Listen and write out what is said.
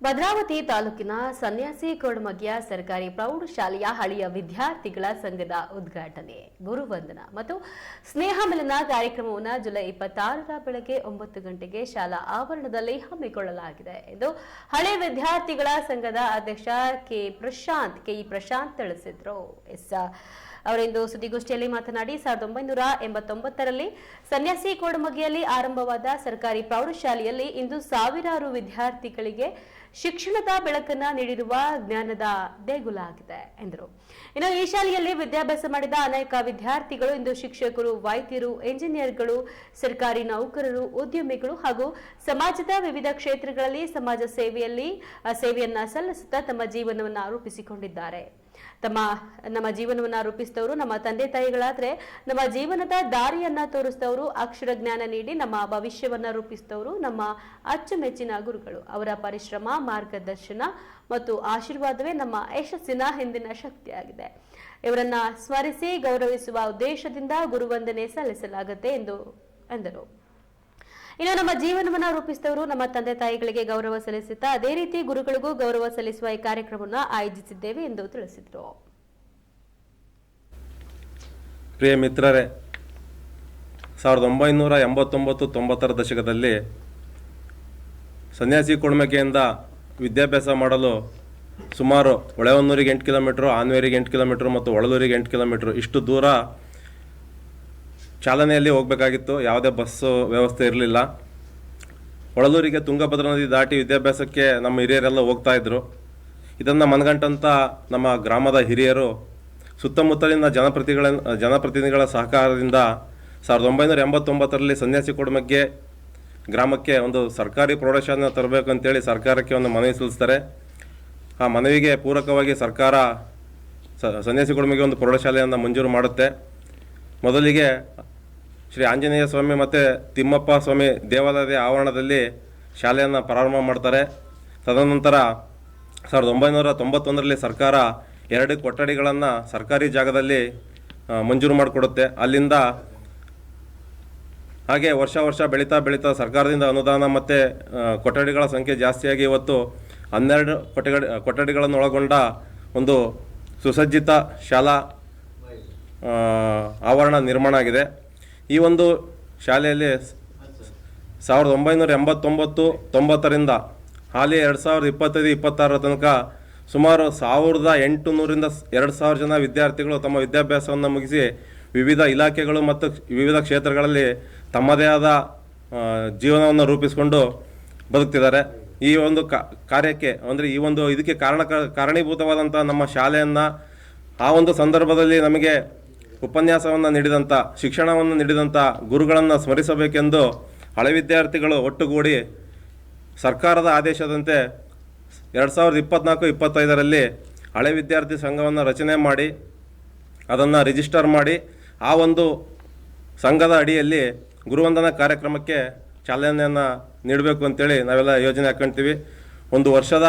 ಭದ್ರಾವತಿ ತಾಲೂಕಿನ ಸನ್ಯಾಸಿ ಕೊಡಮಗಿಯ ಸರ್ಕಾರಿ ಪ್ರೌಢಶಾಲೆಯ ಹಳೆಯ ವಿದ್ಯಾರ್ಥಿಗಳ ಸಂಘದ ಉದ್ಘಾಟನೆ, ಗುರುವಂದನ ಮತ್ತು ಸ್ನೇಹ ಮಿಲನ ಕಾರ್ಯಕ್ರಮವನ್ನು ಜುಲೈ 26ರ ಬೆಳಗ್ಗೆ 9 ಗಂಟೆಗೆ ಶಾಲಾ ಆವರಣದಲ್ಲಿ ಹಮ್ಮಿಕೊಳ್ಳಲಾಗಿದೆ ಎಂದು ಹಳೆಯ ವಿದ್ಯಾರ್ಥಿಗಳ ಸಂಘದ ಅಧ್ಯಕ್ಷ ಕೆಇ ಪ್ರಶಾಂತ್ ತಿಳಿಸಿದರು. ಅವರಿಂದು ಸುದ್ದಿಗೋಷ್ಠಿಯಲ್ಲಿ ಮಾತನಾಡಿ 1989ರಲ್ಲಿ ಸನ್ಯಾಸಿ ಕೊಡಮಗಿಯಲ್ಲಿ ಆರಂಭವಾದ ಸರ್ಕಾರಿ ಪ್ರೌಢಶಾಲೆಯಲ್ಲಿ ಇಂದು ಸಾವಿರಾರು ವಿದ್ಯಾರ್ಥಿಗಳಿಗೆ ಶಿಕ್ಷಣದ ಬೆಳಕನ್ನು ನೀಡಿರುವ ಜ್ಞಾನದ ದೇಗುಲಾಗಿದೆ ಎಂದರು. ಇನ್ನು ಈ ಶಾಲೆಯಲ್ಲಿ ವಿದ್ಯಾಭ್ಯಾಸ ಮಾಡಿದ ಅನೇಕ ವಿದ್ಯಾರ್ಥಿಗಳು ಇಂದು ಶಿಕ್ಷಕರು, ವೈದ್ಯರು, ಎಂಜಿನಿಯರ್ಗಳು, ಸರ್ಕಾರಿ ನೌಕರರು, ಉದ್ಯಮಿಗಳು ಹಾಗೂ ಸಮಾಜದ ವಿವಿಧ ಕ್ಷೇತ್ರಗಳಲ್ಲಿ ಸಮಾಜ ಸೇವೆಯನ್ನ ಸಲ್ಲಿಸುತ್ತಾ ತಮ್ಮ ಜೀವನವನ್ನು ರೂಪಿಸಿಕೊಂಡಿದ್ದಾರೆ. ನಮ್ಮ ಜೀವನವನ್ನ ರೂಪಿಸಿದವರು ನಮ್ಮ ತಂದೆ ತಾಯಿಗಳಾದ್ರೆ, ನಮ್ಮ ಜೀವನದ ದಾರಿಯನ್ನ ತೋರಿಸಿದವರು, ಅಕ್ಷರ ಜ್ಞಾನ ನೀಡಿ ನಮ್ಮ ಭವಿಷ್ಯವನ್ನ ರೂಪಿಸಿದವರು ನಮ್ಮ ಅಚ್ಚುಮೆಚ್ಚಿನ ಗುರುಗಳು. ಅವರ ಪರಿಶ್ರಮ, ಮಾರ್ಗದರ್ಶನ ಮತ್ತು ಆಶೀರ್ವಾದವೇ ನಮ್ಮ ಯಶಸ್ಸಿನ ಹಿಂದಿನ ಶಕ್ತಿಯಾಗಿದೆ. ಇವರನ್ನ ಸ್ಮರಿಸಿ ಗೌರವಿಸುವ ಉದ್ದೇಶದಿಂದ ಗುರುವಂದನೆ ಸಲ್ಲಿಸಲಾಗುತ್ತೆ ಎಂದರು. ಇನ್ನು ನಮ್ಮ ಜೀವನವನ್ನ ರೂಪಿಸಿದವರು ನಮ್ಮ ತಂದೆ ತಾಯಿಗಳಿಗೆ ಗೌರವ ಸಲ್ಲಿಸುತ್ತಾ ಅದೇ ರೀತಿ ಗುರುಗಳಿಗೂ ಗೌರವ ಸಲ್ಲಿಸುವ ಈ ಕಾರ್ಯಕ್ರಮವನ್ನು ಆಯೋಜಿಸಿದ್ದೇವೆ ಎಂದು ತಿಳಿಸಿದರು. ಪ್ರಿಯ ಮಿತ್ರರೇ, 1989-90ರ ದಶಕದಲ್ಲಿ ಸನ್ಯಾಸಿ ಕೊಡಮಗಿಯಿಂದ ವಿದ್ಯಾಭ್ಯಾಸ ಮಾಡಲು ಸುಮಾರು ಹೊಳೆಹೊನ್ನೂರಿಗೆ 8 ಕಿಲೋಮೀಟರ್, ಆನ್ವೇರಿಗೆ 8 ಕಿಲೋಮೀಟರ್ ಮತ್ತು ಒಳಲೂರಿಗೆ 8 ಕಿಲೋಮೀಟರ್ ಇಷ್ಟು ದೂರ ಚಾಲನೆಯಲ್ಲಿ ಹೋಗಬೇಕಾಗಿತ್ತು. ಯಾವುದೇ ಬಸ್ಸು ವ್ಯವಸ್ಥೆ ಇರಲಿಲ್ಲ. ಒಳಲೂರಿಗೆ ತುಂಗಭದ್ರಾ ನದಿ ದಾಟಿ ವಿದ್ಯಾಭ್ಯಾಸಕ್ಕೆ ನಮ್ಮ ಹಿರಿಯರೆಲ್ಲ ಹೋಗ್ತಾ ಇದ್ರು. ಇದನ್ನು ಮನಗಂಡಂಥ ನಮ್ಮ ಗ್ರಾಮದ ಹಿರಿಯರು ಸುತ್ತಮುತ್ತಲಿನ ಜನಪ್ರತಿನಿಧಿಗಳ ಸಹಕಾರದಿಂದ 1989ರಲ್ಲಿ ಸನ್ಯಾಸಿ ಕೊಡಮಗಿ ಗ್ರಾಮಕ್ಕೆ ಒಂದು ಸರ್ಕಾರಿ ಪ್ರೌಢಶಾಲೆನ ತರಬೇಕು ಅಂತೇಳಿ ಸರ್ಕಾರಕ್ಕೆ ಒಂದು ಮನವಿ ಸಲ್ಲಿಸ್ತಾರೆ. ಆ ಮನವಿಗೆ ಪೂರಕವಾಗಿ ಸರ್ಕಾರ ಸನ್ಯಾಸಿ ಕೊಡಮಗಿ ಒಂದು ಪ್ರೌಢಶಾಲೆಯನ್ನು ಮಂಜೂರು ಮಾಡುತ್ತೆ. ಮೊದಲಿಗೆ ಶ್ರೀ ಆಂಜನೇಯ ಸ್ವಾಮಿ ಮತ್ತು ತಿಮ್ಮಪ್ಪ ಸ್ವಾಮಿ ದೇವಾಲಯದ ಆವರಣದಲ್ಲಿ ಶಾಲೆಯನ್ನು ಪ್ರಾರಂಭ ಮಾಡ್ತಾರೆ. ತದನಂತರ 1991ರಲ್ಲಿ ಸರ್ಕಾರ 2 ಕೊಠಡಿಗಳನ್ನು ಸರ್ಕಾರಿ ಜಾಗದಲ್ಲಿ ಮಂಜೂರು ಮಾಡಿಕೊಡುತ್ತೆ. ಅಲ್ಲಿಂದ ಹಾಗೆ ವರ್ಷ ಬೆಳೀತಾ ಸರ್ಕಾರದಿಂದ ಅನುದಾನ ಮತ್ತು ಕೊಠಡಿಗಳ ಸಂಖ್ಯೆ ಜಾಸ್ತಿಯಾಗಿ ಇವತ್ತು 12 ಕೊಠಡಿಗಳನ್ನು ಒಳಗೊಂಡ ಒಂದು ಸುಸಜ್ಜಿತ ಶಾಲಾ ಆವರಣ ನಿರ್ಮಾಣ ಆಗಿದೆ. ಈ ಒಂದು ಶಾಲೆಯಲ್ಲಿ 1989-90ರಿಂದ ಹಾಲಿ 2025-26 ತನಕ ಸುಮಾರು 1800ರಿಂದ 2000 ಜನ ವಿದ್ಯಾರ್ಥಿಗಳು ತಮ್ಮ ವಿದ್ಯಾಭ್ಯಾಸವನ್ನು ಮುಗಿಸಿ ವಿವಿಧ ಇಲಾಖೆಗಳು ಮತ್ತು ವಿವಿಧ ಕ್ಷೇತ್ರಗಳಲ್ಲಿ ತಮ್ಮದೇ ಆದ ಜೀವನವನ್ನು ರೂಪಿಸಿಕೊಂಡು ಬದುಕ್ತಿದ್ದಾರೆ. ಈ ಒಂದು ಕಾರ್ಯಕ್ಕೆ ಅಂದರೆ ಈ ಒಂದು ಇದಕ್ಕೆ ಕಾರಣೀಭೂತವಾದಂಥ ನಮ್ಮ ಶಾಲೆಯನ್ನು ಆ ಒಂದು ಸಂದರ್ಭದಲ್ಲಿ ನಮಗೆ ಉಪನ್ಯಾಸವನ್ನು ನೀಡಿದಂಥ, ಶಿಕ್ಷಣವನ್ನು ನೀಡಿದಂಥ ಗುರುಗಳನ್ನು ಸ್ಮರಿಸಬೇಕೆಂದು ಹಳೆ ವಿದ್ಯಾರ್ಥಿಗಳು ಒಟ್ಟುಗೂಡಿ ಸರ್ಕಾರದ ಆದೇಶದಂತೆ 2024-25ರಲ್ಲಿ ಹಳೆ ವಿದ್ಯಾರ್ಥಿ ಸಂಘವನ್ನು ರಚನೆ ಮಾಡಿ ಅದನ್ನು ರಿಜಿಸ್ಟರ್ ಮಾಡಿ ಆ ಒಂದು ಸಂಘದ ಅಡಿಯಲ್ಲಿ ಗುರುವಂದನಾ ಕಾರ್ಯಕ್ರಮಕ್ಕೆ ಚಾಲನೆಯನ್ನು ನೀಡಬೇಕು ಅಂತೇಳಿ ನಾವೆಲ್ಲ ಯೋಜನೆ ಹಾಕ್ಕೊಳ್ತೀವಿ. ಒಂದು ವರ್ಷದ